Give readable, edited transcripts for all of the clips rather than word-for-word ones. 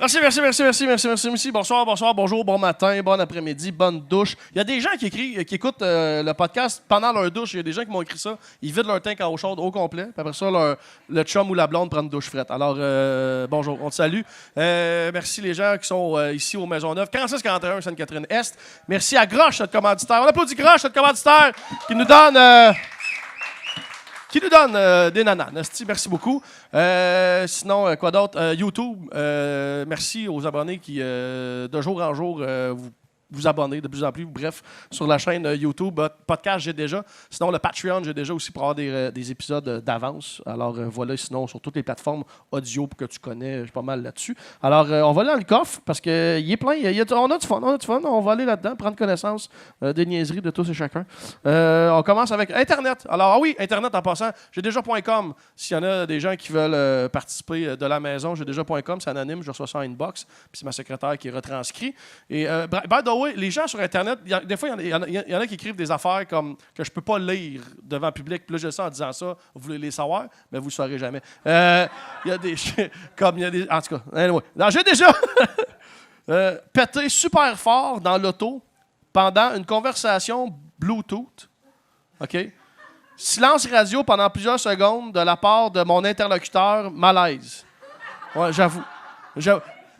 Merci. Bonsoir, bonjour, bon matin, bon après-midi, bonne douche. Il y a des gens qui écoutent le podcast pendant leur douche. Il y a des gens qui m'ont écrit ça. Ils vident leur tank à eau chaude au complet. Puis après ça, le chum ou la blonde prend une douche frette. Alors, bonjour, on te salue. Merci les gens qui sont ici au Maisonneuve, 4641 Sainte-Catherine-Est. Merci à Groche, notre commanditaire. On applaudit Groche, notre commanditaire, qui nous donne des nanas. Merci beaucoup. Sinon, quoi d'autre? YouTube, merci aux abonnés qui, de jour en jour, vous abonnez de plus en plus. Bref, sur la chaîne YouTube, podcast, j'ai déjà. Sinon, le Patreon, j'ai déjà aussi pour avoir des épisodes d'avance. Alors, voilà, sinon, sur toutes les plateformes audio que tu connais, je suis pas mal là-dessus. Alors, on va aller dans le coffre parce qu'il est plein. On a du fun. On va aller là-dedans, prendre connaissance des niaiseries de tous et chacun. On commence avec Internet. Alors, oui, Internet en passant, j'ai déjà.com. S'il y en a des gens qui veulent participer de la maison, j'ai déjà.com, c'est anonyme, je reçois ça en inbox. Puis c'est ma secrétaire qui retranscrit. Et, by the way, les gens sur Internet, des fois, il y en a qui écrivent des affaires comme que je peux pas lire devant le public. Puis là, je sais en disant ça, vous voulez les savoir, mais vous ne le saurez jamais. Il y a des... En tout cas, anyway. J'ai déjà pété super fort dans l'auto pendant une conversation Bluetooth. OK? Silence radio pendant plusieurs secondes de la part de mon interlocuteur, malaise. Ouais, j'avoue.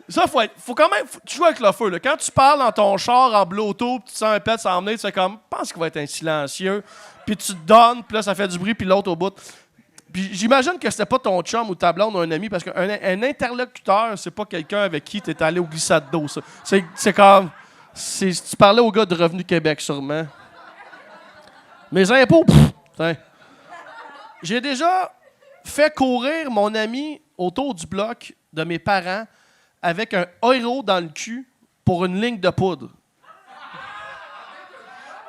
Ça, faut quand même... Tu joues avec le feu. Là. Quand tu parles dans ton char en Bluetooth, tu te sens un pet s'emmener, tu sais comme, pense qu'il va être un silencieux. Puis tu te donnes, puis là, ça fait du bruit, puis l'autre au bout. Puis j'imagine que c'était pas ton chum ou ta blonde ou un ami, parce qu'un interlocuteur, c'est pas quelqu'un avec qui tu es allé au glissade d'eau, ça. C'est comme... Tu parlais au gars de Revenu Québec, sûrement. Mes impôts, j'ai déjà fait courir mon ami autour du bloc de mes parents avec un Oreo dans le cul pour une ligne de poudre.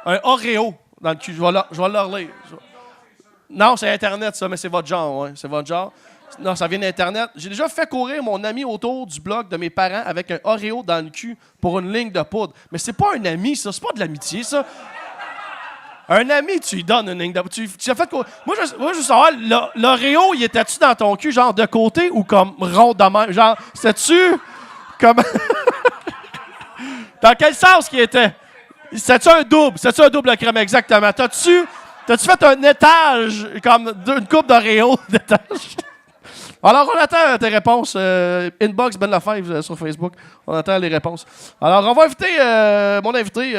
Un Oreo dans le cul. Je vais le relire. Non, c'est Internet, ça, mais c'est votre genre. Ouais. C'est votre genre. Non, ça vient d'Internet. J'ai déjà fait courir mon ami autour du bloc de mes parents avec un Oreo dans le cul pour une ligne de poudre. Mais c'est pas un ami, ça. C'est pas de l'amitié, ça. Un ami, tu lui donnes une ligne de poudre. Tu as fait quoi? Moi, je veux savoir, l'Oreo, il était-tu dans ton cul, genre de côté ou comme rond de même? Genre, c'était-tu comme... Dans quel sens qu'il était? C'était-tu un double? C'était-tu un double crème, exactement? T'as-tu fait un étage, comme une coupe d'Oreo d'étage? Alors, on attend tes réponses. Inbox Ben Lefebvre sur Facebook. On attend les réponses. Alors, on va inviter mon invité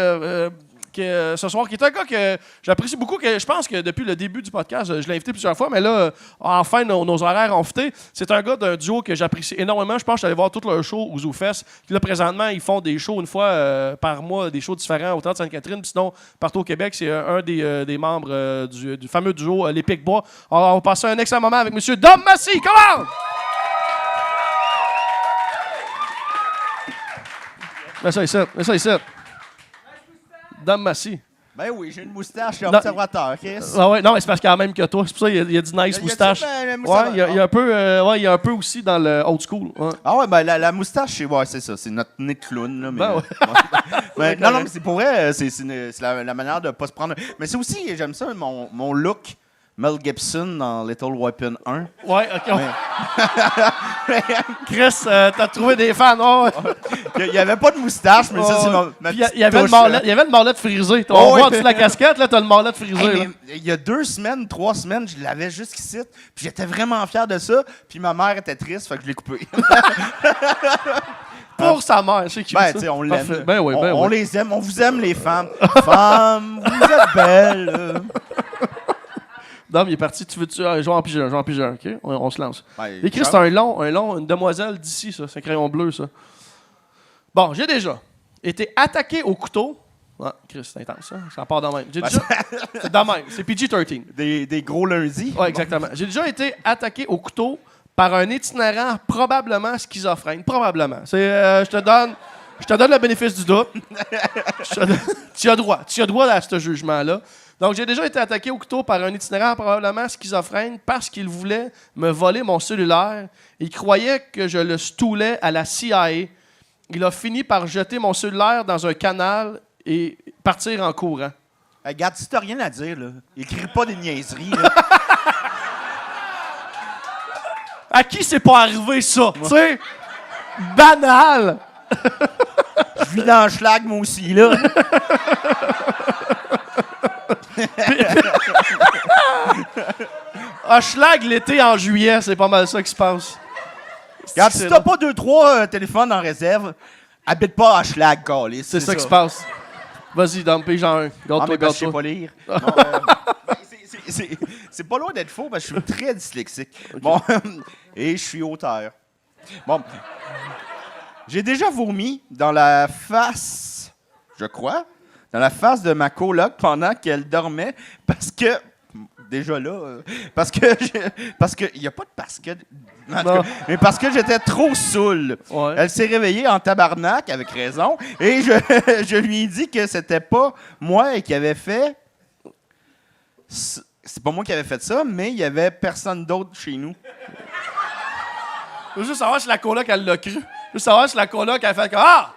ce soir, qui est un gars que j'apprécie beaucoup. Que je pense que depuis le début du podcast, je l'ai invité plusieurs fois, mais là, enfin, nos horaires ont fité. C'est un gars d'un duo que j'apprécie énormément. Je pense que je suis allé voir tout leur show au ZooFest. Puis là, présentement, ils font des shows une fois par mois, des shows différents au Théâtre Sainte-Catherine. Puis sinon, partout au Québec, c'est un des membres du fameux duo Les Pic-Bois. Alors, on va passer un excellent moment avec M. Dom Massy. Comment? Mets ça ici. Dom Massy. Ben oui, j'ai une moustache, je suis observateur, Chris. Ah ouais, non, mais c'est parce qu'il y a même que toi. C'est pour ça qu'il y a du nice moustache. Ouais, il y a un peu aussi dans le old school. Ouais. Ah ouais, ben la moustache, c'est ça. C'est notre nez de clown. Là, mais, ben ouais. Mais, non, mais c'est pour vrai, c'est la manière de pas se prendre... Mais c'est aussi, j'aime ça, mon look Mel Gibson dans Little Weapon 1. Ouais, OK. Chris, t'as trouvé des fans. Oh, ouais. Il n'y avait pas de moustache, mais ça, c'est ma petite il y avait le marlette frisé. On voit dessus la casquette, là, t'as le marlette frisé. Hey, il y a 3 semaines, je l'avais jusqu'ici, puis j'étais vraiment fier de ça, puis ma mère était triste, fait que je l'ai coupé. Pour sa mère, c'est qui ça? Tu sais, on l'aime. Ben oui, on les aime, on vous aime, les femmes. Femmes, vous êtes belles. Dom, il est parti. Tu veux-tu jouer en pigeon, OK? On se lance. Ben, écrit, c'est un long, une demoiselle d'ici, ça. C'est un crayon bleu, ça. Bon, j'ai déjà été attaqué au couteau. Ah, Chris, c'est intense, ça. Ça part de même. J'ai déjà... C'est de même. C'est PG-13. Des gros lundis. Oui, exactement. J'ai déjà été attaqué au couteau par un itinérant probablement schizophrène. Probablement. Je te donne le bénéfice du doute. Tu as droit à ce jugement-là. Donc, j'ai déjà été attaqué au couteau par un itinérant probablement schizophrène parce qu'il voulait me voler mon cellulaire. Il croyait que je le stoulais à la CIA. Il a fini par jeter mon cellulaire dans un canal et partir en courant. Regarde, si t'as rien à dire, là, écris pas des niaiseries. Là. À qui c'est pas arrivé, ça? Tu sais? banal. Je vis dans le schlag, moi aussi, là. Hochelag l'été en juillet, c'est pas mal ça qui se passe. Regarde, si t'as pas 2-3 téléphones en réserve, habite pas à schlag, câlisse. C'est ça qui se passe. Vas-y, Dom, pige-en un. Mais parce que je sais Garde-toi. pas lire. Bon, c'est pas loin d'être faux parce que je suis très dyslexique. Okay. Bon, et je suis auteur. Bon, j'ai déjà vomi dans la face, je crois, dans la face de ma coloc pendant qu'elle dormait parce que... Déjà là, parce que il y a pas de parce que, mais parce que j'étais trop saoul. Ouais. Elle s'est réveillée en tabarnak avec raison et je lui ai dit que c'était pas moi qui avait fait. C'est pas moi qui avait fait ça, mais il y avait personne d'autre chez nous. Je veux juste savoir si la coloc elle l'a cru. Je veux savoir si la coloc elle fait comme ah.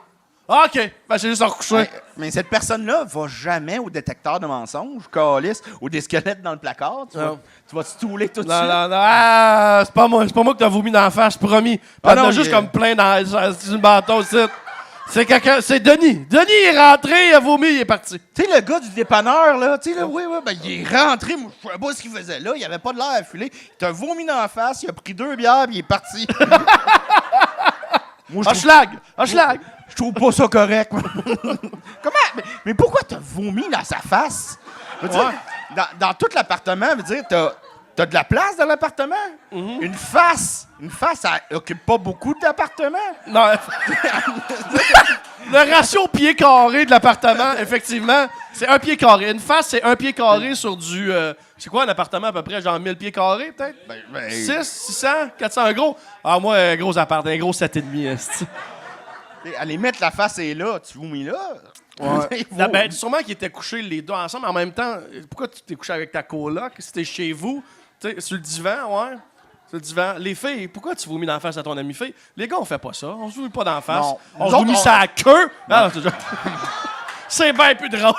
OK, ben c'est juste en recoucher. Mais cette personne-là va jamais au détecteur de mensonges, calice, ou des squelettes dans le placard. Tu vas te stouler tout de suite. Non, c'est pas moi que t'as vomi dans la face, promis. Ah non, t'as juste comme plein dans le bâton, c'est quelqu'un, c'est Denis. Denis est rentré, il a vomi, il est parti. Tu sais, le gars du dépanneur, là, tu sais, là, oui, ben, il est rentré, moi, je sais pas ce qu'il faisait là, il avait pas de l'air à filer. Il t'a vomi dans la face, il a pris 2 bières, puis il est parti. Hochelag! Je trouve pas ça correct. Comment? Mais pourquoi t'as vomi dans sa face? Je veux dire, dans tout l'appartement, veut dire, t'as de la place dans l'appartement? Mm-hmm. Une face, ça occupe pas beaucoup d'appartement. Non. Le ratio pied carré de l'appartement, effectivement, c'est 1 pied carré. Une face, c'est 1 pied carré sur du... c'est quoi un appartement à peu près? Genre 1000 pieds carrés, peut-être? 6, 600, 400, un gros? Ah, moi, un gros appart, un gros 7,5. Aller mettre la face et là, tu vomis là? Ouais. Ben, sûrement qu'ils étaient couchés les deux ensemble. En même temps, pourquoi tu t'es couché avec ta coloc? Si t'es chez vous, sur le divan, ouais. Sur le divan. Les filles, pourquoi tu vomis dans la face à ton ami fille? Les gars, on fait pas ça. On se vomit pas dans la face. Non. On se vomit sa queue. Ah, c'est bien plus drôle.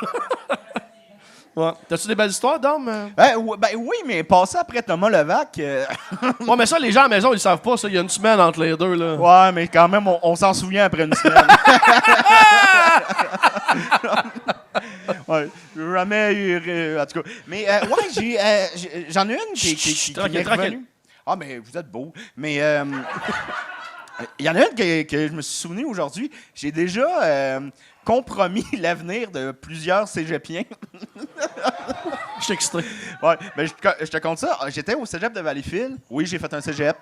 Ouais. T'as-tu des belles histoires, Dom? Ben oui, mais passer après Thomas Levac... Ouais, mais ça, les gens à la maison, ils savent pas. Ça, il y a une semaine entre les deux. Là. Ouais, mais quand même, on s'en souvient après une semaine. Ouais, j'ai jamais eu... En tout cas. Mais ouais, j'en ai une qui m'est revenue. Ah, mais vous êtes beau. Mais il y en a une que je me suis souvenu aujourd'hui. J'ai déjà... compromis l'avenir de plusieurs cégepiens. Je suis excité. Ouais, ben je te compte ça. J'étais au cégep de Valleyfield. Oui, j'ai fait un cégep.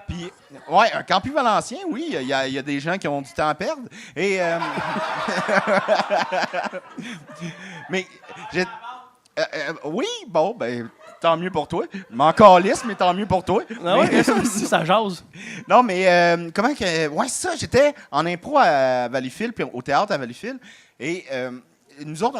Puis, ouais, un campus valencien, oui, il y a des gens qui ont du temps à perdre. Et, mais, oui, bon, ben, tant mieux pour toi. M'en calisse, mais tant mieux pour toi. Ah ouais, ça jase. Non, mais comment que... Ouais, c'est ça. J'étais en impro à Valleyfield, puis au théâtre à Valleyfield. Et nous autres,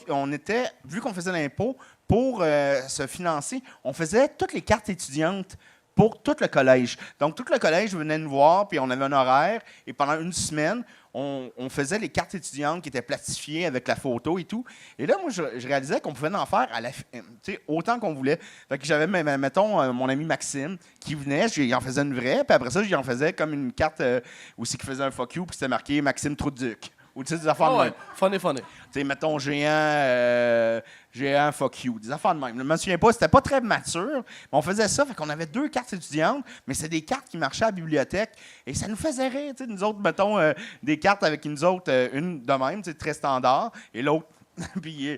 on était vu qu'on faisait l'impro, pour se financer, on faisait toutes les cartes étudiantes pour tout le collège. Donc, tout le collège venait nous voir, puis on avait un horaire. Et pendant une semaine, on faisait les cartes étudiantes qui étaient plastifiées avec la photo et tout. Et là, moi, je réalisais qu'on pouvait en faire autant qu'on voulait. Fait que j'avais, mettons, mon ami Maxime qui venait, j'en faisais une vraie, puis après ça, j'en faisais comme une carte aussi qui faisait un fuck you, puis c'était marqué Maxime Trouduc. Ou tu sais, des affaires de même. Funny. Tu sais, mettons, géant fuck you. Des affaires de même. Je me souviens pas, c'était pas très mature, mais on faisait ça, fait qu'on avait 2 cartes étudiantes, mais c'est des cartes qui marchaient à la bibliothèque, et ça nous faisait rire, tu sais, nous autres, mettons, des cartes avec une autres, une de même, tu sais, très standard, et l'autre, puis...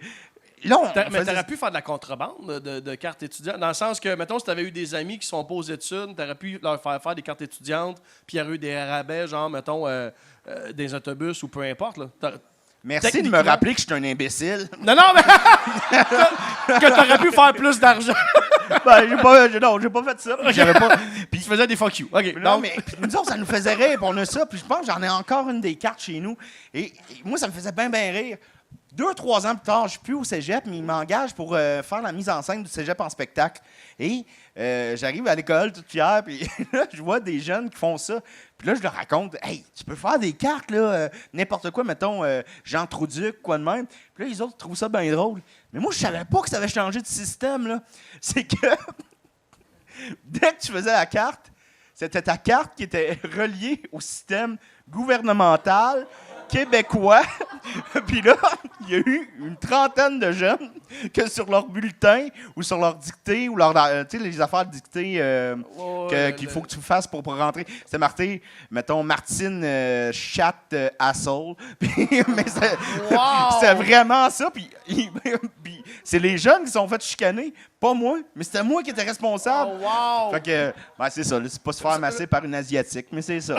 Là, mais t'aurais pu faire de la contrebande de cartes étudiantes, dans le sens que, mettons, si t'avais eu des amis qui sont pas aux études, t'aurais pu leur faire des cartes étudiantes, puis il y aurait eu des rabais, genre, mettons, des autobus ou peu importe, là. Merci de me rappeler que je suis un imbécile. Non, mais... que t'aurais pu faire plus d'argent. Ben, j'ai pas fait ça. Puis tu faisais des fuck you. OK. Non, mais nous autres, ça nous faisait rire, puis on a ça. Puis je pense que j'en ai encore une des cartes chez nous. Et moi, ça me faisait bien rire. 2-3 ans plus tard, je suis plus au cégep, mais il m'engage pour faire la mise en scène du cégep en spectacle. Et j'arrive à l'école toute fière, puis là, je vois des jeunes qui font ça. Puis là, je leur raconte, hey, tu peux faire des cartes, là, n'importe quoi, mettons, Jean Trouduc, quoi de même. Puis là, les autres trouvent ça bien drôle. Mais moi, je savais pas que ça avait changé de système, là. C'est que dès que tu faisais la carte, C'était ta carte qui était reliée au système gouvernemental québécois. Puis là, il y a eu une trentaine de jeunes que sur leur bulletin ou sur leur dictée ou leur, tu sais, les affaires dictées qu'il faut que tu fasses pour rentrer. C'était marqué, mettons, Martine Chat Asshole. Mais c'était vraiment ça. Puis c'est les jeunes qui se sont fait chicaner, pas moi. Mais c'était moi qui étais responsable. Oh, wow! Fait que, ben, c'est ça. C'est pas se faire masser par une Asiatique, mais c'est ça.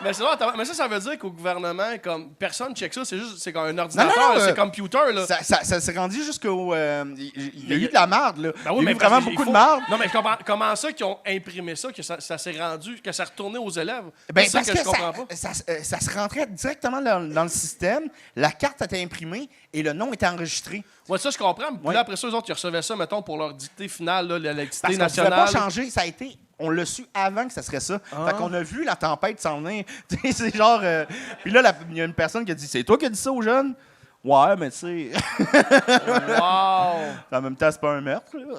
Mais ça veut dire qu'au gouvernement, comme personne check ça, c'est comme un ordinateur, non, c'est computer, là. Ça s'est rendu jusqu'au... il y a eu de la marde, là. Ben oui, il y a eu vraiment beaucoup de marde. Non, mais je comprends. Comment ça qu'ils ont imprimé ça, que ça s'est rendu, que ça retournait aux élèves? Ben, c'est ça parce que je comprends pas. ça se rentrait directement dans le système, la carte était imprimée et le nom était enregistré. Ouais, ça, je comprends. Puis Ouais. là, après ça, eux autres, ils recevaient ça, mettons, pour leur dictée finale, là, la dictée Parce qu'on ne pouvait nationale. pas changer, ça a été... On l'a su avant que ça serait ça. Ah. Fait qu'on a vu la tempête s'en venir. C'est genre... Puis là, il y a une personne qui a dit « C'est toi qui as dit ça aux jeunes? » Ouais, mais tu sais... Wow! En même temps, c'est pas un meurtre, là.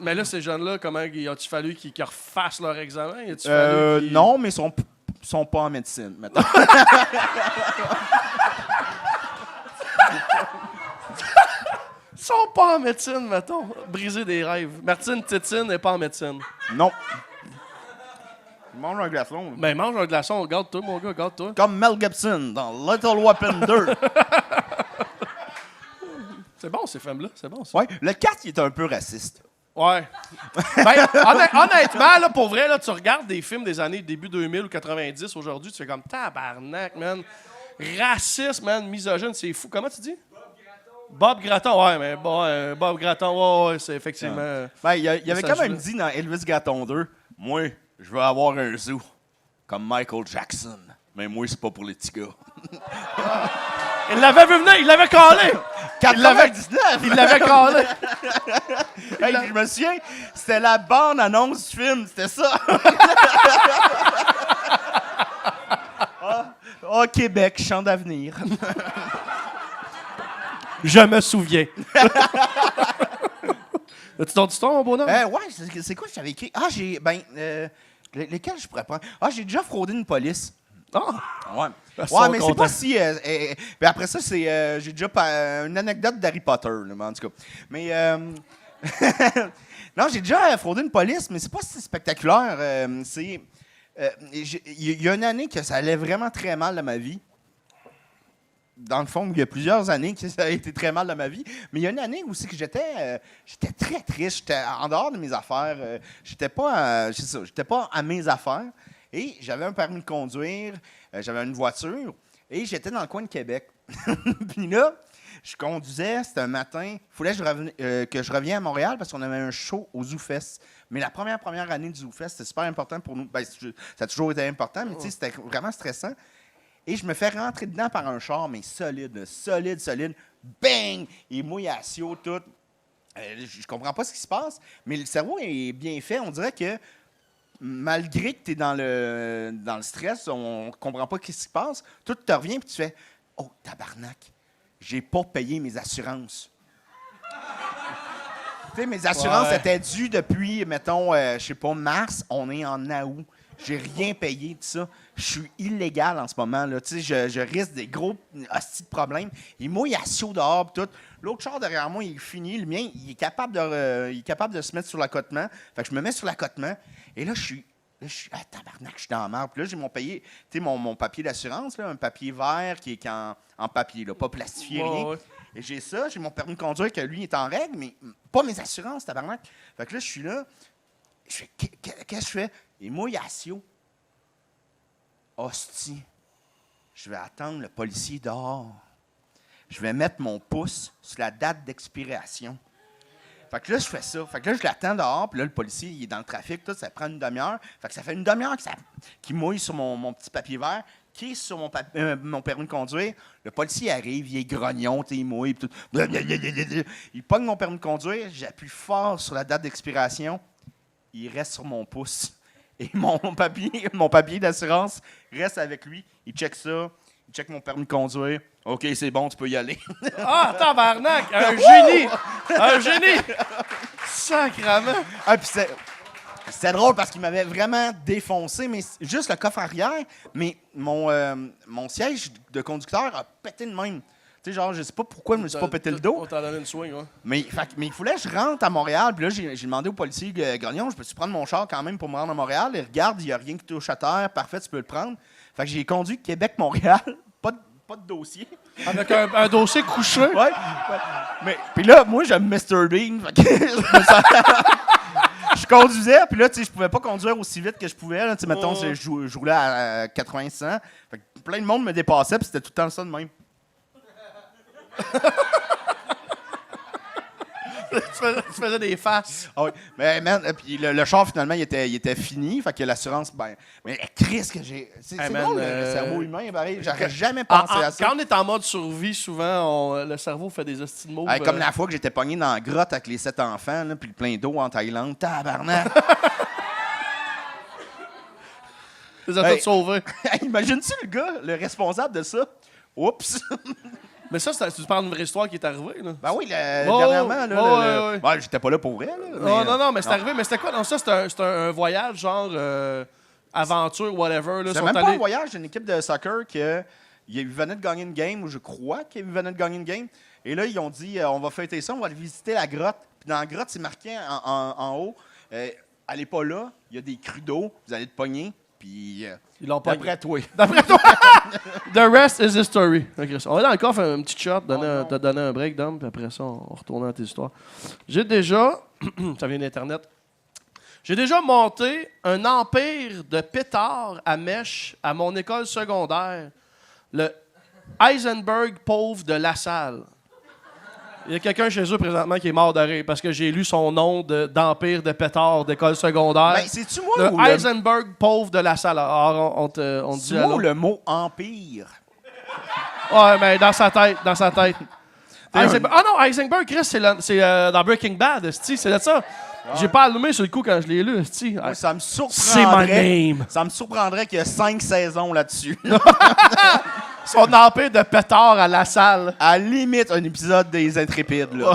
Mais là, ces jeunes-là, comment a-tu fallu qu'ils refassent leur examen? A-tu fallu qu'ils- Non, mais ils sont pas en médecine, maintenant. Ils sont pas en médecine, mettons. Briser des rêves. Martine Tétine n'est pas en médecine. Non. Ils mangent un glaçon. là. Ben, mange un glaçon. Regarde-toi, mon gars, regarde-toi. Comme Mel Gibson dans Little Weapon 2. C'est bon, ces femmes-là. C'est bon, ça. Ouais, le 4, il est un peu raciste. Ouais. Ben, honnêtement, là, pour vrai, là, tu regardes des films des années début 2000 ou 90 aujourd'hui, tu fais comme tabarnak, man. Raciste, man, misogyne, c'est fou. Comment tu dis? Bob Gratton, ouais, mais bon, Bob Gratton, ouais, c'est effectivement. Ben, il y avait Ça quand même joue. dit dans Elvis Gratton 2, moi, je veux avoir un zoo comme Michael Jackson. Mais moi, c'est pas pour les petits gars. Il l'avait vu venir, il l'avait collé! 99! Il l'avait collé! Hey, je me souviens, c'était la bande-annonce du film, c'était ça. Oh, Québec, champ d'avenir. Je me souviens. As-tu ton histoire, mon bonhomme? Ouais, c'est quoi que j'avais écrit? Ah, lesquels je pourrais prendre? Ah, j'ai déjà fraudé une police. Ah! Ouais. Ils Ouais, sont mais c'est contents. pas si. Puis après ça, c'est. J'ai déjà une anecdote d'Harry Potter, là, mais en tout cas. Mais. Non, j'ai déjà fraudé une police, mais c'est pas si spectaculaire. Il y a une année que ça allait vraiment très mal dans ma vie. Dans le fond, il y a plusieurs années que ça a été très mal dans ma vie. Mais il y a une année aussi que j'étais très triste. J'étais en dehors de mes affaires. J'étais pas à mes affaires. Et j'avais un permis de conduire. J'avais une voiture. Et j'étais dans le coin de Québec. Puis là, je conduisais. C'était un matin. Il fallait que je revienne à Montréal parce qu'on avait un show au ZooFest. Mais la première année du ZooFest, c'était super important pour nous. Ben, ça a toujours été important, mais tu sais, c'était vraiment stressant. Et je me fais rentrer dedans par un char, mais solide. Bang! Il mouille à Sio, tout. Je comprends pas ce qui se passe, mais le cerveau est bien fait. On dirait que malgré que tu es dans le stress, on comprend pas ce qui se passe, tout te revient et tu fais « Oh, tabarnak, j'ai pas payé mes assurances. » Tu sais, mes assurances étaient dues depuis, mettons, je sais pas, mars. On est en août. J'ai rien payé de ça. Je suis illégal en ce moment. Là. Tu sais, je risque des gros hosties de problèmes. Il mouille à chaud dehors pis tout. L'autre char derrière moi, il est fini. Le mien, il est capable de se mettre sur l'accotement. Fait que je me mets sur l'accotement. Et là, je suis tabarnak, je suis dans la merde. Puis là, j'ai mon papier d'assurance, là, un papier vert qui est en papier, là, pas plastifié, rien. Ouais. Et j'ai ça, j'ai mon permis de conduire que lui est en règle, mais pas mes assurances, tabarnak. Fait que là, je suis là. Je fais, qu'est-ce que je fais? Et moi, il y a Sio. Hostie. Je vais attendre le policier dehors. Je vais mettre mon pouce sur la date d'expiration. Fait que là, je fais ça. Fait que là, je l'attends dehors, puis là, le policier, il est dans le trafic, tout, ça prend une demi-heure. Fait que ça fait une demi-heure qu'il mouille sur mon petit papier vert, qui est sur mon permis de conduire. Le policier arrive, il est grognon, il mouille, puis tout. Il pogne mon permis de conduire, j'appuie fort sur la date d'expiration, il reste sur mon pouce. Et mon papier d'assurance reste avec lui. Il check ça, il check mon permis de conduire. OK, c'est bon, tu peux y aller. Ah, tabarnak! Un génie! Un génie! Sacrement! Ah, puis c'était drôle parce qu'il m'avait vraiment défoncé, mais juste le coffre arrière, mais mon siège de conducteur a pété de même. Tu sais, genre, je sais pas pourquoi je me suis pas pété le dos. On t'a donné une swing, ouais. Mais il fallait que je rentre à Montréal. Puis là, j'ai demandé au policier Gagnon, je peux-tu prendre mon char quand même pour me rendre à Montréal? Il regarde, il n'y a rien qui touche à terre. Parfait, tu peux le prendre. Fait que j'ai conduit Québec-Montréal. Pas de dossier. Avec un dossier couché. Ouais. Mais puis là, moi, j'aime Mr. Bean. Fait que je conduisais, puis là, tu sais, je pouvais pas conduire aussi vite que je pouvais. Là, tu sais, mettons, je roulais à 80-100. Fait que plein de monde me dépassait, puis c'était tout le temps ça de même. Tu faisais des faces. Ah oui. Mais man, puis le char, finalement, il était fini. Fait que l'assurance, ben. Mais Chris, que j'ai. C'est drôle, le cerveau humain, pareil. J'aurais jamais pensé à ça. Quand on est en mode survie, souvent, le cerveau fait des hosties de mots. Comme la fois que j'étais pogné dans la grotte avec les 7 enfants, là, puis le plein d'eau en Thaïlande. Tabarnak! Les a tous sauvés. Imagine-tu le gars, le responsable de ça? Oups! Mais ça, tu parles d'une vraie histoire qui est arrivée, là. Ben oui, dernièrement, là. Ouais, j'étais pas là pour vrai, là. Non, mais c'est arrivé. Mais c'était quoi? Non, ça, c'était un voyage, genre aventure, whatever. C'est même pas un voyage d'une équipe de soccer il venait de gagner une game, ou je crois qu'il venait de gagner une game. Et là, ils ont dit, on va fêter ça, on va aller visiter la grotte. Puis dans la grotte, c'est marqué en haut, allez pas là, il y a des crues d'eau, vous allez te pogner. Puis, ils l'ont pas. D'après toi. The rest is history. Okay, on est dans le coffre, un petit shot, te donner un break, Dom, puis après ça, on retourne dans tes histoires. J'ai déjà, ça vient d'Internet, j'ai déjà monté un empire de pétards à mèche à mon école secondaire, le Heisenberg pauvre de La Salle. Il y a quelqu'un chez eux présentement qui est mort de rire parce que j'ai lu son nom d'empire de pétard d'école secondaire. Ben, c'est-tu moi le ou Heisenberg pauvre de La Salle. Alors, on dit c'est moi ou le mot empire? Ouais, mais dans sa tête. Ah non, Heisenberg, Chris, c'est dans Breaking Bad, c'est de ça. J'ai pas allumé sur le coup quand je l'ai lu, ouais, ça me surprendrait. C'est my name. Ça me surprendrait qu'il y a 5 saisons là-dessus. Son empire de pétard à La Salle. À la limite, un épisode des Intrépides, là.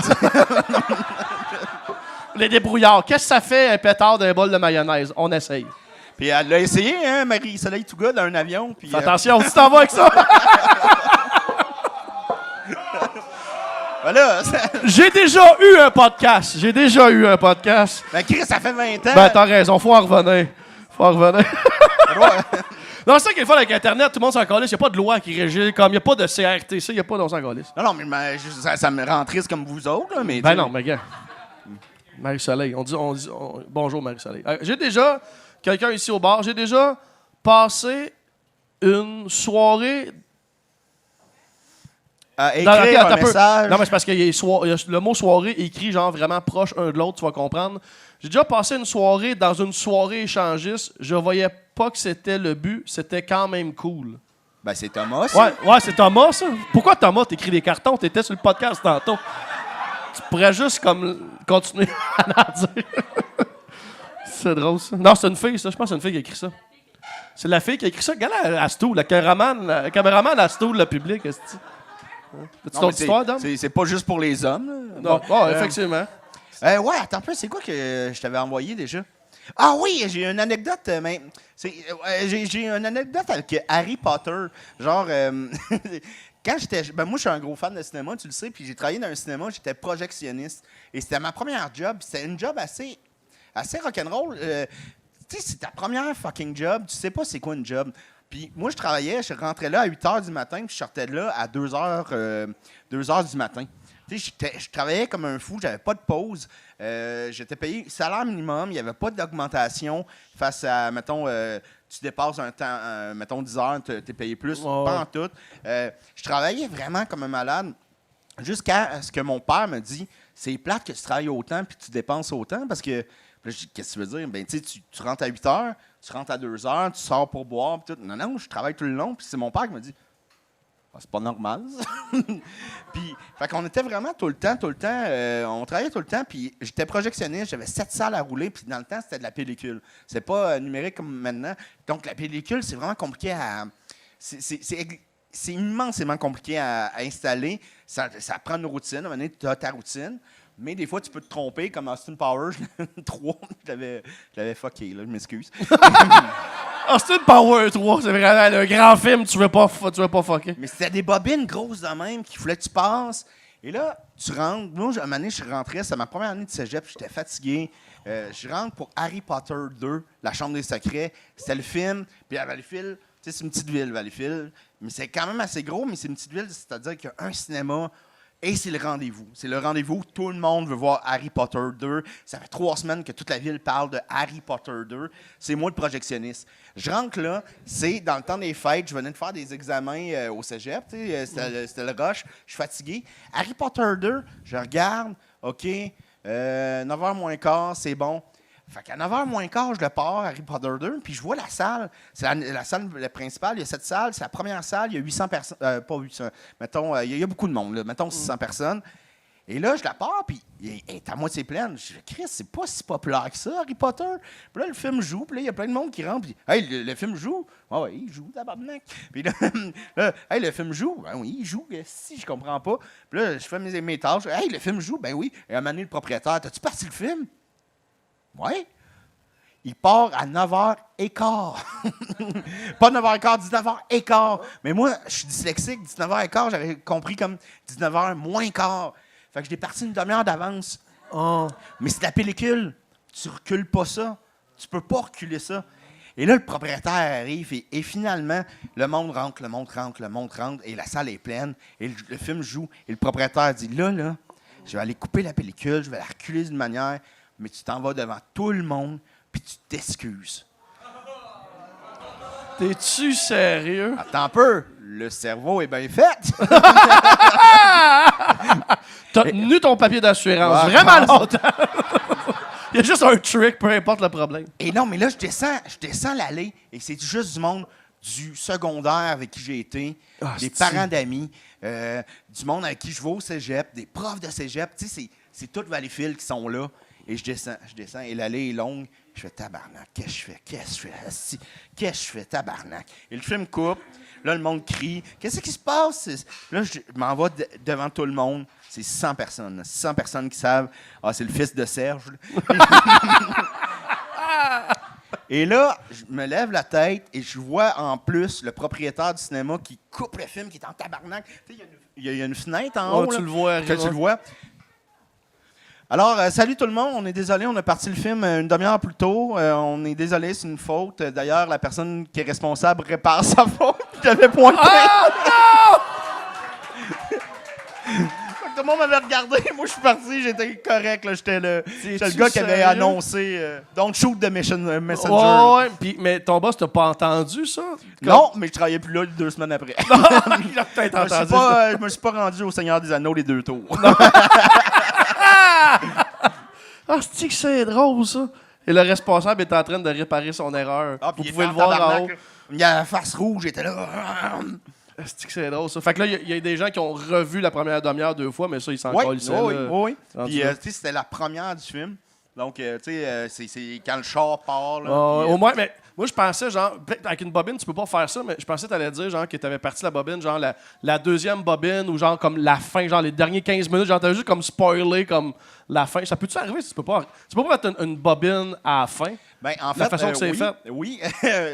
Les débrouillards. Qu'est-ce que ça fait un pétard d'un bol de mayonnaise? On essaye. Puis elle l'a essayé, hein, Marie-Soleil Touga, dans un avion. Puis, attention, tu t'en vas avec ça. Voilà. J'ai déjà eu un podcast. Ben, Chris, ça fait 20 ans. Ben, t'as raison, faut en revenir. Non, c'est ça qui est le fun avec Internet, tout le monde s'en calisse. Il n'y a pas de loi qui régit, comme il n'y a pas de CRTC, il n'y a pas de s'en calisse. Non, mais ça me rend triste comme vous autres, là, mais... Ben non, mais gars. Marie-Soleil, on dit bonjour Marie-Soleil. J'ai déjà, quelqu'un ici au bar, j'ai déjà passé une soirée... écrire un message... Non, mais c'est parce qu'il y a le mot soirée écrit genre vraiment proche un de l'autre, tu vas comprendre. J'ai déjà passé une soirée dans une soirée échangiste. Je voyais pas que c'était le but, c'était quand même cool. Ben, c'est Thomas, ça. Ouais, c'est Thomas, ça. Pourquoi Thomas, t'écris des cartons? T'étais sur le podcast tantôt. Tu pourrais juste comme continuer à en dire. C'est drôle, ça. Non, c'est une fille, ça. Je pense que c'est une fille qui a écrit ça. C'est la fille qui a écrit ça. Regarde à Stool, le caméraman à Stool, le public. As-tu ton histoire, Dom? C'est pas juste pour les hommes. Là. Non, effectivement. Ouais, attends un peu, c'est quoi que je t'avais envoyé déjà? Ah oui, j'ai une anecdote, mais j'ai une anecdote avec Harry Potter. Genre, quand j'étais... Ben moi, je suis un gros fan de cinéma, tu le sais, puis j'ai travaillé dans un cinéma, j'étais projectionniste. Et c'était ma première job, c'était une job assez rock'n'roll. Tu sais, c'est ta première fucking job, tu sais pas c'est quoi une job. Puis moi, je rentrais là à 8 h du matin, puis je sortais de là à 2 h du matin. Tu sais, je travaillais comme un fou, j'avais pas de pause. J'étais payé salaire minimum, il n'y avait pas d'augmentation face à, mettons, tu dépasses un temps, mettons 10 heures, tu es payé plus, pas en tout. Je travaillais vraiment comme un malade jusqu'à ce que mon père me dise c'est plate que tu travailles autant puis tu dépenses autant parce que, je dis, qu'est-ce que tu veux dire? Ben, tu rentres à 8 heures, tu rentres à 2 heures, tu sors pour boire, puis tout. Non, je travaille tout le long, puis c'est mon père qui me dit c'est pas normal, ça. Puis, fait qu'on était vraiment tout le temps, on travaillait tout le temps, puis j'étais projectionniste, j'avais 7 salles à rouler, puis dans le temps, c'était de la pellicule. C'est pas numérique comme maintenant. Donc, la pellicule, c'est vraiment compliqué à... C'est immensément compliqué à installer. Ça prend une routine. À un moment donné, tu as ta routine. Mais des fois, tu peux te tromper, comme Austin Powers 3. Je l'avais fucké, là, je m'excuse. Austin Power 3, c'est vraiment un grand film, tu veux pas fucker. Mais c'était des bobines grosses de même qu'il fallait que tu passes. Et là, tu rentres. Moi, à un moment donné, je rentrais, c'était ma première année de cégep, j'étais fatigué. Je rentre pour Harry Potter 2, La Chambre des Secrets. C'était le film. Puis à Valleyfield, tu sais, c'est une petite ville, Valleyfield. Mais c'est quand même assez gros, mais c'est une petite ville, c'est-à-dire qu'il y a un cinéma. Et c'est le rendez-vous. C'est le rendez-vous où tout le monde veut voir Harry Potter 2. Ça fait 3 semaines que toute la ville parle de Harry Potter 2. C'est moi le projectionniste. Je rentre là, c'est dans le temps des fêtes. Je venais de faire des examens au cégep. C'était le rush. Je suis fatigué. Harry Potter 2, je regarde. OK, 9h moins quart, c'est bon. Fait qu'à 9h moins quart, je le pars, Harry Potter 2, puis je vois la salle. C'est la salle principale. Il y a 7 salles. C'est la première salle. Il y a 800 personnes. Pas 800. Mettons, il y a beaucoup de monde. Là. Mettons 600 personnes. Et là, je la pars, puis elle est à moitié pleine. Je dis, Chris, c'est pas si populaire que ça, Harry Potter. Puis là, le film joue, puis là, il y a plein de monde qui rentre. Puis, hey, le film joue. Ah ouais, il joue, tabarnak. Puis là, hey, le film joue. Ben oui, il joue. Si, je comprends pas. Puis là, je fais mes tâches. Hey, le film joue. Ben oui. Et à un moment donné, le propriétaire, t'as-tu parti le film? Oui. Il part à 9h15. Pas 9h15, 19h15. Mais moi, je suis dyslexique. 19h15, j'avais compris comme 19h moins quart. Fait que je l'ai parti une demi-heure d'avance. Oh. Mais c'est la pellicule. Tu recules pas ça. Tu peux pas reculer ça. Et là, le propriétaire arrive et finalement, le monde rentre, et la salle est pleine. Et le film joue. Et le propriétaire dit, là, je vais aller couper la pellicule, je vais la reculer d'une manière... Mais tu t'en vas devant tout le monde, puis tu t'excuses. T'es-tu sérieux? Attends un peu, le cerveau est bien fait. T'as tenu ton papier d'assurance Ouais, vraiment longtemps. Il y a juste un trick, peu importe le problème. Et non, mais là, je descends l'allée, et c'est juste du monde du secondaire avec qui j'ai été, des parents d'amis, du monde avec qui je vais au cégep, des profs de cégep. Tu sais, c'est toutes Valleyfield qui sont là. Et je descends, et l'allée est longue. Je fais tabarnak, qu'est-ce que je fais, tabarnak. Et le film coupe, là, le monde crie, qu'est-ce qui se passe? Là, je m'en vais devant tout le monde. C'est 100 personnes, 100 personnes qui savent, c'est le fils de Serge. Et là, je me lève la tête et je vois en plus le propriétaire du cinéma qui coupe le film, qui est en tabarnak. Tu sais, il y a une fenêtre en haut. Tu là, le vois, que tu le vois. Alors, salut tout le monde. On est désolé, on a parti le film une demi-heure plus tôt. On est désolé, c'est une faute. D'ailleurs, la personne qui est responsable répare sa faute. J'avais pointé. Ah non! Tout le monde m'avait regardé. Moi, je suis parti. J'étais correct. Là. J'étais le gars qui avait sérieux? annoncé Don't shoot the messenger. Ouais, mais ton boss t'a pas entendu ça? Non, mais je travaillais plus là 2 semaines après. Il a peut-être Je entendu. me suis pas rendu au Seigneur des Anneaux les 2 tours. Ah, c'est drôle, ça. Et le responsable est en train de réparer son erreur. Vous pouvez le voir en haut. Il y a la face rouge, j'étais là. C'est drôle, ça. Fait que là, il y a des gens qui ont revu la première demi-heure 2 fois, mais ça, ils s'en colissaient. Oui. Puis, tu sais, c'était la première du film. Donc, tu sais, c'est quand le char part. Là, Au moins, mais moi, je pensais, genre, avec une bobine, tu peux pas faire ça, mais je pensais que tu allais dire, genre, que tu avais parti la bobine, genre, la deuxième bobine, ou genre, comme la fin, genre, les derniers 15 minutes, genre, t'avais juste comme spoilé, comme la fin. Ça peut-tu arriver si tu peux pas mettre une bobine à la fin? Ben, en fait, la façon que c'est fait. Oui,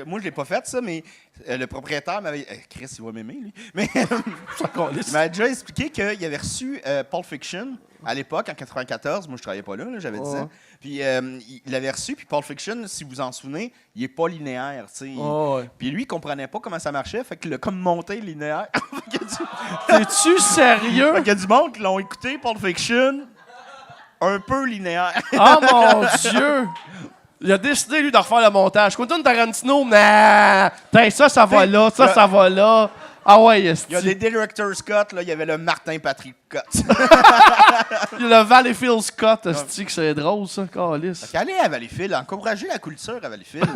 moi, je l'ai pas fait, ça, mais le propriétaire m'avait. Chris, il va m'aimer, lui. Mais il m'a déjà expliqué qu'il avait reçu Pulp Fiction à l'époque, en 94. Moi, je travaillais pas là, j'avais 10 ans. Puis il l'avait reçu, puis Pulp Fiction, si vous en souvenez, il est pas linéaire, tu sais. Puis lui, il comprenait pas comment ça marchait, fait qu'il a comme monté linéaire. T'es-tu sérieux? Fait qu'il y a du monde qui l'ont écouté, Pulp Fiction, un peu linéaire. Oh mon Dieu! Il a décidé, lui, de refaire le montage. Quentin Tarantino, nah! Ça va là, ça va là. Ah ouais, il y a des Director's Cut, là, il y avait le Martin Patrick Cut. Il y a le Valleyfield Scott, que c'est drôle, ça, câlisse. Allez à Valleyfield, encouragez la culture à Valleyfield.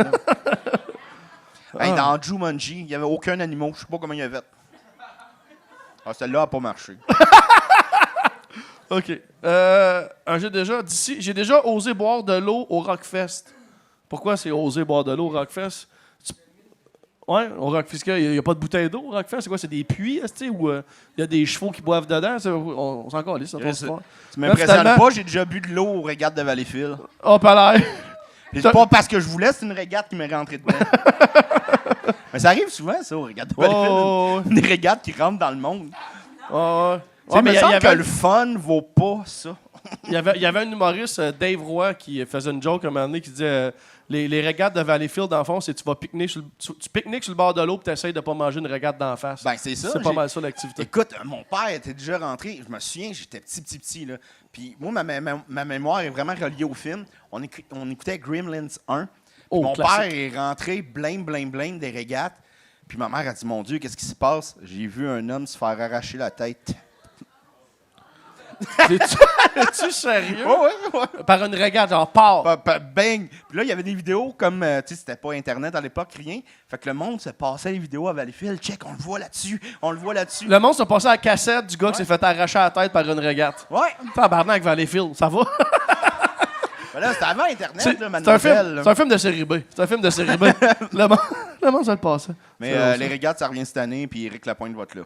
Hey, dans Jumanji, il n'y avait aucun animal, je sais pas comment il avait fait. Celle-là n'a pas marché. OK. J'ai déjà osé boire de l'eau au Rockfest. Pourquoi c'est osé boire de l'eau au Rockfest? Ouais, au Rockfisca, il n'y a pas de bouteille d'eau au Rockfest. C'est quoi? C'est des puits, où il y a des chevaux qui boivent dedans? On s'en calisse, ça. Tu m'impressionnes pas, j'ai déjà bu de l'eau aux régates de Valleyfield. Oh, pas l'air! C'est pas parce que je voulais, c'est une régate qui m'est rentrée dedans. Mais ça arrive souvent, ça, aux régates de Valleyfield. Des régates qui rentrent dans le monde. Mais il y avait que le fun vaut pas ça. Il y avait un humoriste, Dave Roy, qui faisait une joke un moment donné qui disait les régates de Valleyfield, dans le fond, c'est tu vas pique-niquer tu pique-niques sur le bord de l'eau et tu essaies de pas manger une régate d'en face. Ben, c'est ça. C'est pas mal ça l'activité. Écoute, mon père était déjà rentré. Je me souviens, j'étais petit, là. Puis moi, ma mémoire est vraiment reliée au film. On écoutait Gremlins 1. Mon père est rentré blême des régates. Puis ma mère a dit, mon Dieu, qu'est-ce qui se passe? J'ai vu un homme se faire arracher la tête. Es-tu sérieux? Ouais. Par une régate, genre, part. Bang! Puis là, il y avait des vidéos comme, tu sais, c'était pas Internet à l'époque, rien. Fait que le monde se passait les vidéos à Valleyfield. Check, on le voit là-dessus. Le monde se passait à la cassette du gars qui s'est fait arracher la tête par une régate. Ouais. Tabarnak, Valleyfield, ça va? Ben là, c'était avant Internet, là, mademoiselle. C'est un film de série B. Le monde, ça le passait. Mais les régates, ça revient cette année, puis Éric Lapointe va être là.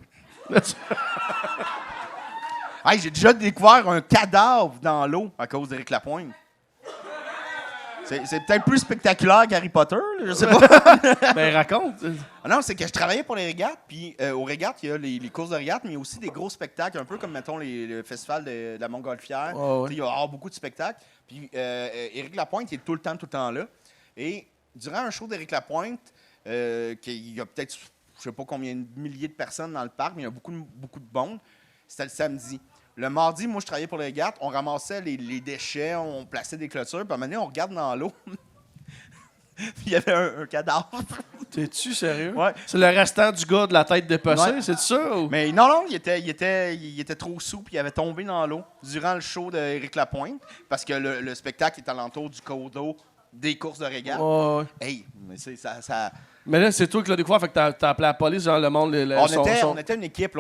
Hey, j'ai déjà découvert un cadavre dans l'eau à cause d'Éric Lapointe. C'est peut-être plus spectaculaire qu'Harry Potter, là, je sais pas. Ben, raconte. Ah non, c'est que je travaillais pour les régates, puis aux régates, il y a les courses de régates, mais il y a aussi des gros spectacles, un peu comme, mettons, le festival de la Montgolfière. Oh, ouais. Il y a beaucoup de spectacles. Puis Éric Lapointe, il est tout le temps là. Et durant un show d'Éric Lapointe, il y a peut-être, je sais pas combien de milliers de personnes dans le parc, mais il y a beaucoup de monde. C'était le samedi. Le mardi, moi, je travaillais pour les régates. On ramassait les déchets, on plaçait des clôtures. Puis à un moment donné, on regarde dans l'eau. Il y avait un cadavre. T'es-tu sérieux? Ouais. C'est le restant du gars de la tête dépecée, ouais. c'est ça? Ou? Mais non, il était trop sous, puis il avait tombé dans l'eau durant le show d'Éric Lapointe, parce que le spectacle est alentour du cours d'eau des courses de régates. Ouais. Hey, mais c'est ça. Mais là, c'est toi qui l'as découvert, fait que t'as appelé la police, genre le monde. On était une équipe,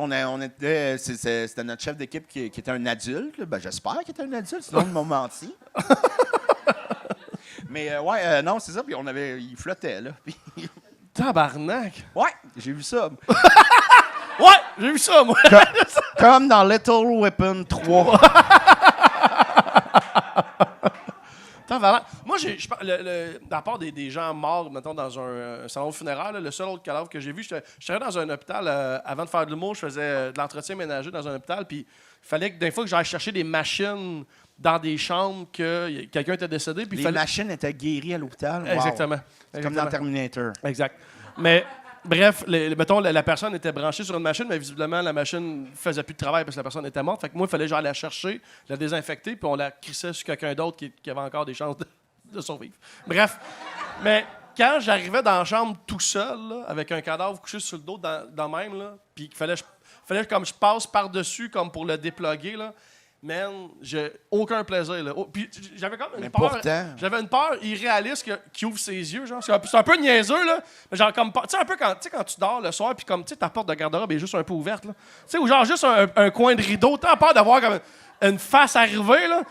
c'était notre chef d'équipe qui était un adulte. Ben, j'espère qu'il était un adulte, sinon ils m'ont menti. Mais non, c'est ça, puis il flottait, là. Puis... Tabarnak! Ouais, j'ai vu ça. Ouais, j'ai vu ça, moi! Comme dans Little Weapon 3. Moi, à part des gens morts, mettons, dans un salon funéraire, là, le seul autre cadavre que j'ai vu, j'étais dans un hôpital, avant de faire de l'humour, je faisais de l'entretien ménager dans un hôpital, puis il fallait que des fois que j'aille chercher des machines dans des chambres que quelqu'un était décédé. Puis les machines étaient guéries à l'hôpital. Wow. Exactement. Comme dans Terminator. Exact. Mais... Bref, mettons, la personne était branchée sur une machine, mais visiblement, la machine faisait plus de travail parce que la personne était morte. Fait que moi, il fallait genre la chercher, la désinfecter, puis on la crissait sur quelqu'un d'autre qui avait encore des chances de survivre. Bref. Mais quand j'arrivais dans la chambre tout seul, là, avec un cadavre couché sur le dos, dans même, là, puis qu'il fallait comme je passe par-dessus comme pour le dépluguer, là, man, j'ai aucun plaisir. Là. Puis j'avais comme une peur. J'avais une peur irréaliste qui ouvre ses yeux. Genre. C'est un peu niaiseux, là. Mais genre, comme. Tu sais, un peu quand tu dors le soir, puis comme, tu sais, ta porte de garde-robe est juste un peu ouverte, là. Tu sais, ou genre juste un coin de rideau. T'as peur d'avoir comme une face arrivée, là.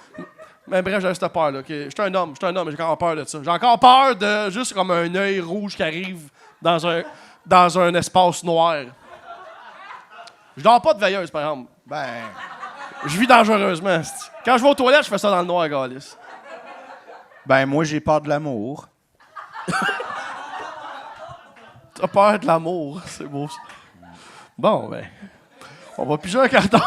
Mais bref, j'avais cette peur, là. Okay. J'étais un homme, mais j'ai encore peur de ça. J'ai encore peur de juste comme un œil rouge qui arrive dans un espace noir. Je dors pas de veilleuse, par exemple. Ben. Je vis dangereusement. Quand je vais aux toilettes, je fais ça dans le noir, Galice. Ben, moi, j'ai peur de l'amour. T'as peur de l'amour, c'est beau ça. Bon, ben, on va piger un carton.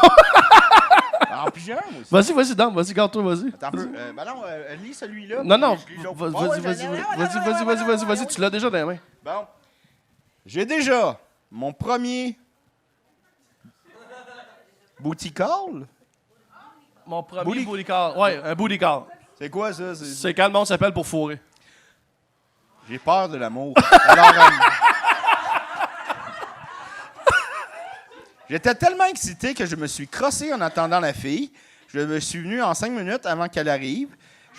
En piger un, moi aussi. Vas-y, Dom, vas-y, garde-toi, vas-y. Attends un peu. Ben non, lis celui-là. Non, vas-y, tu l'as déjà dans les mains. Bon. J'ai déjà mon premier booty call. Mon premier booty call. Ouais, un booty call. C'est quoi ça? C'est quand le monde s'appelle pour fourrer. J'ai peur de l'amour. Alors, j'étais tellement excité que je me suis crossé en attendant la fille. Je me suis venu en 5 minutes avant qu'elle arrive.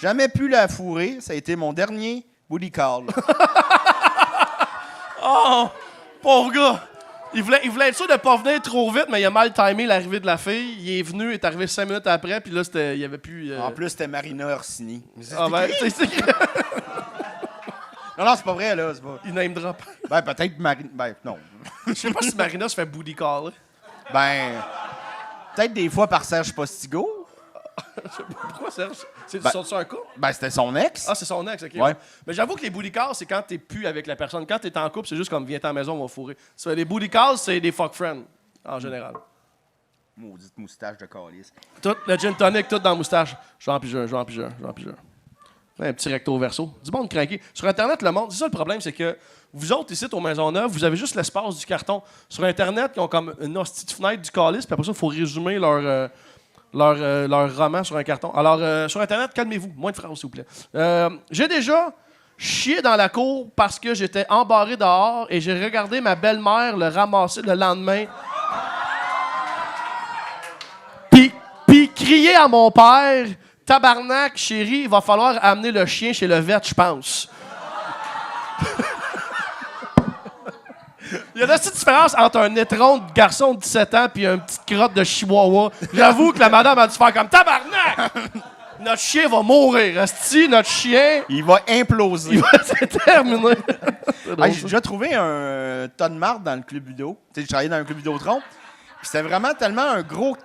Jamais pu la fourrer. Ça a été mon dernier booty call. Oh, pauvre gars. Il voulait être sûr de ne pas venir trop vite, mais il a mal timé l'arrivée de la fille. Il est venu, il est arrivé 5 minutes après, puis là, il n'y avait plus... En plus, c'était Marina Orsini. Ah ben, c'est Non, c'est pas vrai, là. C'est pas... Il name drop. Ben, peut-être Marina. Ben, non. Je sais pas si Marina se fait booty call. Ben, peut-être des fois par Serge Postigo. Pourquoi Serge? C'est Ben- un couple? Ben, c'était son ex. Ah, c'est son ex, ok. Ouais. Mais j'avoue que les booty calls, c'est quand t'es plus avec la personne. Quand t'es en couple, c'est juste comme viens à la maison, on va fourrer. Les booty calls, c'est des fuck friends, en général. Maudite moustache de calice. Tout, le gin tonic, tout dans la moustache. J'en pigeur. Ouais, un petit recto verso. Du monde craqué. Sur Internet, le monde, c'est ça le problème, c'est que vous autres, ici, au Maisonneuve, vous avez juste l'espace du carton. Sur Internet, ils ont comme une hostie de fenêtre du calice, puis après ça, il faut résumer leur roman sur un carton. Alors, sur Internet, calmez-vous. Moins de phrases, s'il vous plaît. J'ai déjà chié dans la cour parce que j'étais embarré dehors et j'ai regardé ma belle-mère le ramasser le lendemain. Puis crier à mon père... Tabarnak, chérie, il va falloir amener le chien chez le vet, je pense. Il y a une petite différence entre un étron de garçon de 17 ans et une petite crotte de chihuahua. J'avoue que la madame a dû faire comme tabarnak! Notre chien va mourir. Esti, notre chien... Il va imploser. C'est terminé. Hey, j'ai déjà trouvé un tas de marde dans le club vidéo. Tu sais, je travaillais dans un club Vidéotron. Puis c'était vraiment tellement un gros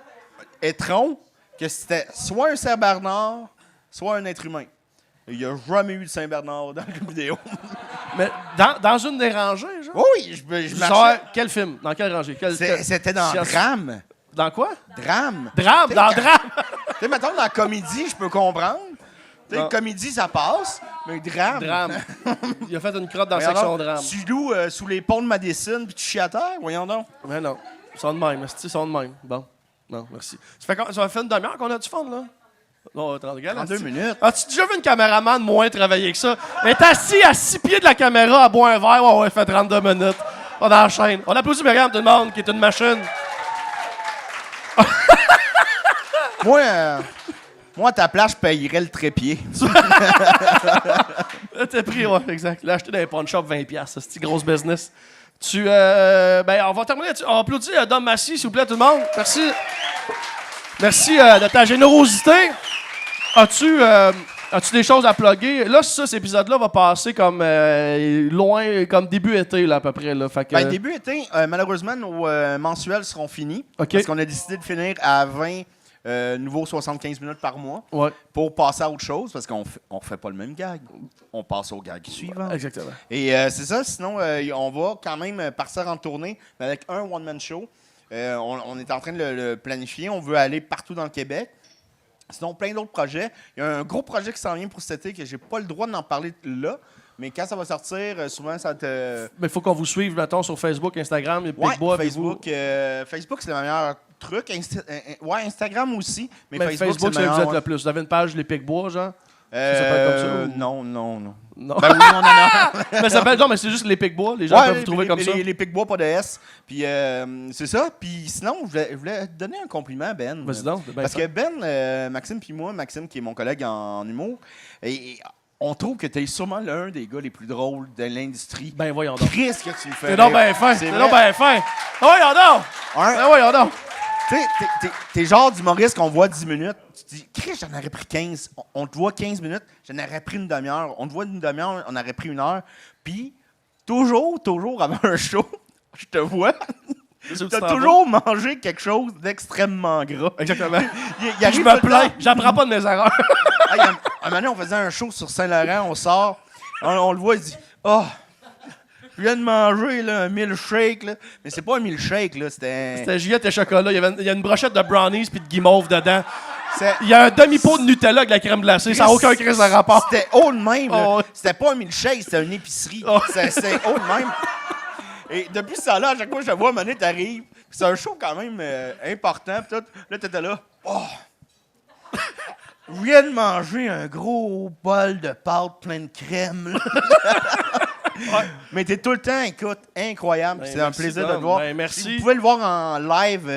étron que c'était soit un Saint-Bernard, soit un être humain. Il n'y a jamais eu de Saint-Bernard dans le club vidéo. Mais dans une des rangées, genre? Oui, je marchais. Quel film? Dans quelle rangée? C'était dans Drame. Dans quoi? Drame. Drame, T'sais, dans quand- Drame! Tu sais, mettons, dans la comédie, je peux comprendre. Tu sais, Non. comédie, ça passe, mais drame. Drame. Il a fait une crotte dans la Voyons section donc, drame. Tu loues sous les ponts de Madison puis tu chies à terre, voyons donc. Mais non. Ils sont de même, esti, ils sont de même. Bon. Non, merci. Ça fait une demi-heure qu'on a du fun, là? Non, 30 gars, 32 minutes. As-tu déjà vu une caméraman moins travailler que ça? Elle est assis à 6 pieds de la caméra à boire un verre. Ouais, fait 32 minutes. On enchaîne. On applaudit Myriam, tout le monde, qui est une machine. Moi, à ta place, je payerais le trépied. T'as pris, ouais, exact. L'a acheté dans les pawn shop 20$. C'est une grosse business. Ben, on va terminer là-dessus. On applaudit Dom Massy, s'il vous plaît, tout le monde. Merci. Merci de ta générosité. As-tu des choses à plugger? Là, cet épisode-là va passer comme loin, comme début été, là, à peu près. Là. Fait que, Ben, début été, malheureusement, nos mensuels seront finis. OK. Parce qu'on a décidé de finir à 20 nouveaux 75 minutes par mois Ouais, pour passer à autre chose, parce qu'on fait pas le même gag. On passe au gag suivant. exactement. Et c'est ça, sinon, on va quand même partir en tournée mais avec un one-man show. On est en train de le planifier. On veut aller partout dans le Québec. Sinon, plein d'autres projets. Il y a un gros projet qui s'en vient pour cet été que j'ai pas le droit d'en parler là. Mais quand ça va sortir, souvent, ça va être... Mais il faut qu'on vous suive, mettons, sur Facebook, Instagram, les Ouais, Picbois. Facebook. Facebook, c'est le meilleur truc. Ouais, Instagram aussi. Mais Mais Facebook, Facebook, c'est c'est le que vous meilleur. êtes le plus. Vous avez une page Les Picbois, genre? Ça s'appelle comme ça, ou- Non. Non. Ben oui, on en a. Mais ça s'appelle... Non, mais c'est juste Les Picbois. Les gens peuvent vous trouver comme ça. Les Picbois, pas de S. Puis c'est ça. Puis sinon, je voulais te donner un compliment à Ben. Vas-y donc. Ben, Parce que Ben, Maxime puis moi, Maxime qui est mon collègue en humour, et on trouve que tu es sûrement l'un des gars les plus drôles de l'industrie. Ben, voyons donc. Chris, que tu me fais C'est donc rire. bien fin. C'est C'est vrai. donc bien fin. Ah, voyons donc. Hein? Ah, voyons donc. Tu sais, t'es genre d'humoriste qu'on voit 10 minutes. Tu te dis, Chris, j'en aurais pris 15. On te voit 15 minutes, j'en aurais pris une demi-heure. On te voit une demi-heure, on aurait pris une heure. Puis, toujours avant un show, je te vois, C'est où tu t'as t'en vas. toujours mangé quelque chose d'extrêmement gras. Exactement. Il Je arrive me tout le plains. temps. J'apprends pas de mes erreurs. Hey, un moment donné, on faisait un show sur Saint-Laurent, on sort, on le voit, il dit « Oh, je viens de manger là, un milkshake. » là. Mais c'est pas un milkshake, là, c'était... C'était Juliette et chocolat. Il y a une brochette de brownies puis de guimauve dedans. c'est- Il y a un demi-pot de Nutella avec de la crème glacée. Ça n'a aucun crise de rapport. C'était haut de même. là. Oh, ouais. C'était pas un milkshake, c'était une épicerie. Oh. C'est haut de même. Et depuis ça là, à chaque fois que je te vois, Mané, t'arrives. C'est un show quand même important. Pis tout. Là, t'étais là. Oh! Je viens de manger un gros bol de pâte plein de crème. là. Mais t'es tout le temps, écoute, incroyable. Ben, C'est un merci, plaisir de Dom. te voir. Ben, merci. Si vous pouvez le voir en live,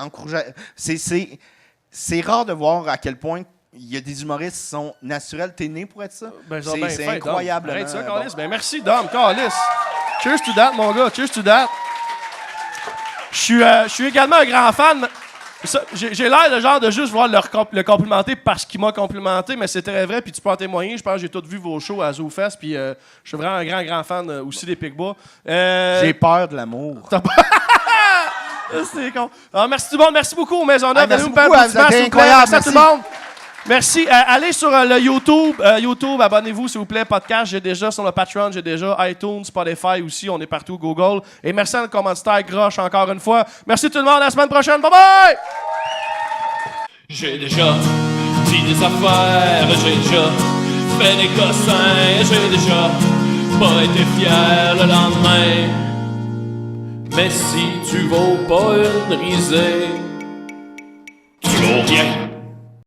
encourageant. C'est rare de voir à quel point il y a des humoristes qui sont naturels. T'es né pour être ça? Ben, ça va bien C'est fait, incroyable. Dom. Arrête ça, Carlis. Ben, merci, Dom. Carlis. Cheers to that, mon gars. Cheers to that. Je suis également un grand fan. J'ai l'air de genre de juste vouloir le complimenter parce qu'il m'a complimenté, mais c'est très vrai, puis tu peux en témoigner. Je pense que j'ai tous vu vos shows à ZooFest, puis je suis vraiment un grand fan aussi des Picbois. J'ai peur de l'amour. C'est con. Alors, merci tout le monde, merci beaucoup aux Maisonneuve. Merci Nous beaucoup, vous êtes incroyable. Merci à tout le monde. Merci. Allez sur le YouTube, abonnez-vous s'il vous plaît. Podcast, j'ai déjà sur le Patreon, j'ai déjà iTunes, Spotify aussi, on est partout, Google. Et merci à notre commanditaire Groche encore une fois. Merci tout le monde, à la semaine prochaine. Bye bye! J'ai déjà dit des affaires, j'ai déjà fait des cossins, j'ai déjà pas été fier le lendemain. Mais si tu vaux pas une risée, tu vaux rien.